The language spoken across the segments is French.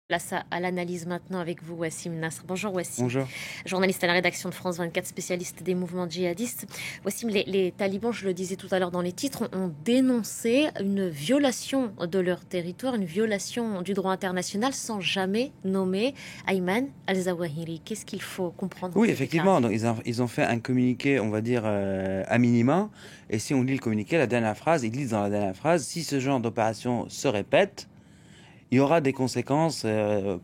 Place à l'analyse maintenant avec vous, Wassim Nasr. Bonjour Wassim, Bonjour. journaliste à la rédaction de France 24, spécialiste des mouvements djihadistes. Wassim, les talibans, je le disais tout à l'heure dans les titres, ont dénoncé une violation de leur territoire, une violation du droit international sans jamais nommer Ayman al-Zawahiri. Qu'est-ce qu'il faut comprendre dans Oui, ces effectivement, déclarations? donc ils ont fait un communiqué, on va dire, à minima. Et si on lit le communiqué, la dernière phrase, ils disent dans la dernière phrase, si ce genre d'opération se répète, il y aura des conséquences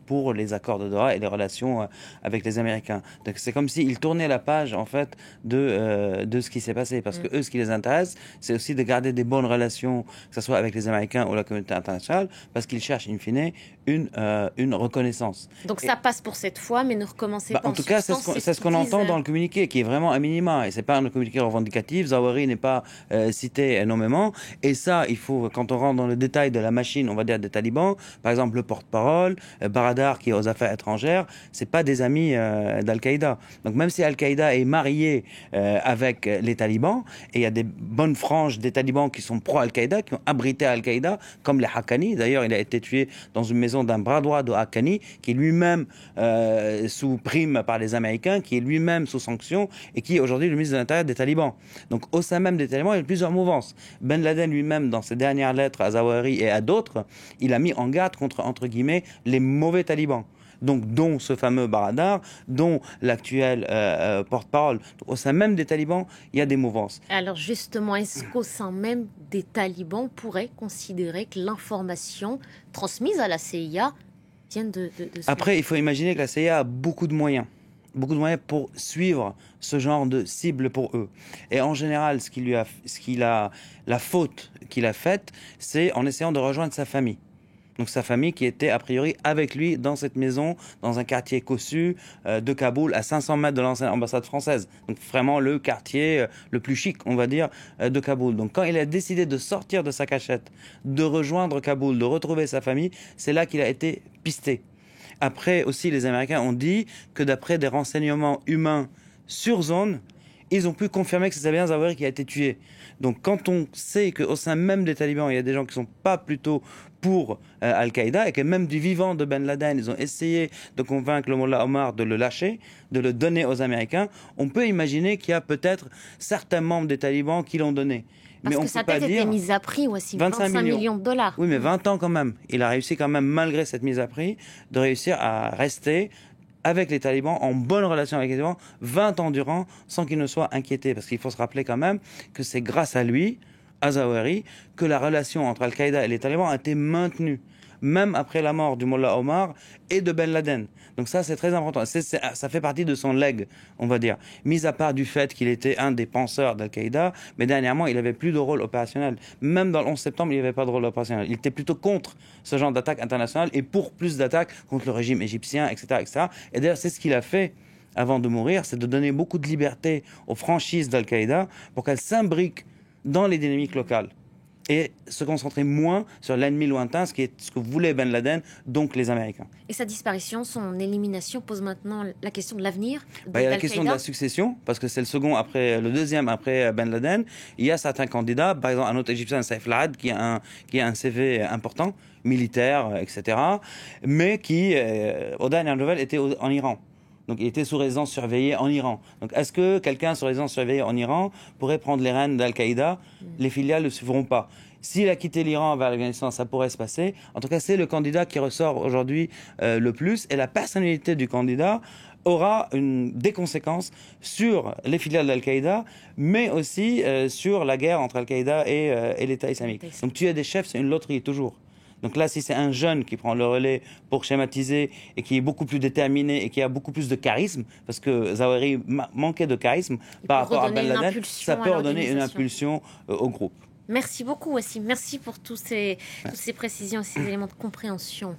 pour les accords de Doha et les relations avec les Américains. Donc c'est comme s'ils tournaient la page en fait de ce qui s'est passé. Parce que eux, ce qui les intéresse, c'est aussi de garder des bonnes relations, que ce soit avec les Américains ou la communauté internationale, parce qu'ils cherchent in fine une reconnaissance. Donc ça passe pour cette fois, mais ne recommencez pas En en tout cas, substance, c'est c'est ce ce qu'ils qu'on disent. entend dans le communiqué, qui est vraiment à minima. Et c'est pas un communiqué revendicatif. Zawahiri n'est pas cité énormément. Et ça, il faut, quand on rentre dans le détail de la machine, on va dire des talibans, par exemple le porte-parole, Baradar, qui est aux affaires étrangères, c'est pas des amis d'Al-Qaïda. Donc même si Al-Qaïda est marié avec les talibans, et il y a des bonnes franges des talibans qui sont pro-Al-Qaïda, qui ont abrité Al-Qaïda, comme les Haqqani. D'ailleurs, il a été tué dans une maison d'un bras droit de Haqqani, qui est lui-même sous prime par les Américains, qui est lui-même sous sanction et qui est aujourd'hui le ministre de l'Intérieur des talibans. Donc au sein même des talibans, il y a plusieurs mouvances. Ben Laden lui-même, dans ses dernières lettres à Zawahiri et à d'autres, il a mis en garde contre, entre guillemets, les mauvais talibans. Donc, dont ce fameux Baradar, dont l'actuel porte-parole. Au sein même des talibans, il y a des mouvances. Alors justement, est-ce qu'au sein même des talibans, on pourrait considérer que l'information transmise à la CIA vient de ce... Après, il faut imaginer que la CIA a beaucoup de moyens. Beaucoup de moyens pour suivre ce genre de cible pour eux. Et en général, la faute qu'il a faite, c'est en essayant de rejoindre sa famille. Donc sa famille qui était a priori avec lui dans cette maison, dans un quartier cossu de Kaboul, à 500 mètres de l'ancienne ambassade française. Donc vraiment le quartier le plus chic, on va dire, de Kaboul. Donc quand il a décidé de sortir de sa cachette, de rejoindre Kaboul, de retrouver sa famille, c'est là qu'il a été pisté. Après aussi, les Américains ont dit que d'après des renseignements humains sur zone, ils ont pu confirmer que c'est bien Zawahiri qui a été tué. Donc quand on sait qu'au sein même des talibans, il y a des gens qui ne sont pas plutôt pour Al-Qaïda et que même du vivant de Ben Laden, ils ont essayé de convaincre le Mollah Omar de le lâcher, de le donner aux Américains, on peut imaginer qu'il y a peut-être certains membres des talibans qui l'ont donné. Parce Mais on que ne sa peut pas tête était dire mise à prix aussi, 25 25 millions. millions de dollars. Oui, mais 20 ans quand même. Il a réussi quand même, malgré cette mise à prix, de réussir à rester avec les talibans, en bonne relation avec les talibans, 20 ans durant, sans qu'ils ne soient inquiétés. Parce qu'il faut se rappeler quand même que c'est grâce à lui, à Zawahiri, que la relation entre Al-Qaïda et les talibans a été maintenue, même après la mort du Mollah Omar et de Ben Laden. Donc ça, c'est très important. Ça fait partie de son legs, on va dire. Mis à part du fait qu'il était un des penseurs d'Al-Qaïda, mais dernièrement, il n'avait plus de rôle opérationnel. Même dans le 11 septembre, il n'y avait pas de rôle opérationnel. Il était plutôt contre ce genre d'attaque internationale et pour plus d'attaques contre le régime égyptien, etc., etc. Et d'ailleurs, c'est ce qu'il a fait avant de mourir, c'est de donner beaucoup de liberté aux franchises d'Al-Qaïda pour qu'elles s'imbriquent dans les dynamiques locales et se concentrer moins sur l'ennemi lointain, ce que voulait Ben Laden, donc les Américains. Et sa disparition, son élimination pose maintenant la question de l'avenir Il y a la question de la d'Al-Qaïda. succession, parce que c'est le deuxième après Ben Laden. Il y a certains candidats, par exemple un autre Égyptien, Saif Lahad, qui a un CV important, militaire, etc., mais qui, aux dernières nouvelles, était en Iran. Donc il était sous résidence surveillée en Iran. Donc est-ce que quelqu'un sous résidence surveillée en Iran pourrait prendre les rênes d'Al-Qaïda? Les filiales ne le suivront pas. S'il a quitté l'Iran vers l'Afghanistan, ça pourrait se passer. En tout cas, c'est le candidat qui ressort aujourd'hui le plus. Et la personnalité du candidat aura des conséquences sur les filiales d'Al-Qaïda, mais aussi sur la guerre entre Al-Qaïda et l'État islamique. Donc tuer des chefs, c'est une loterie, toujours. Donc là, si c'est un jeune qui prend le relais pour schématiser et qui est beaucoup plus déterminé et qui a beaucoup plus de charisme, parce que Zawahiri manquait de charisme par rapport à Ben Laden, ça peut redonner une impulsion au groupe. Merci beaucoup, Wassim. Merci pour toutes ces précisions et ces éléments de compréhension.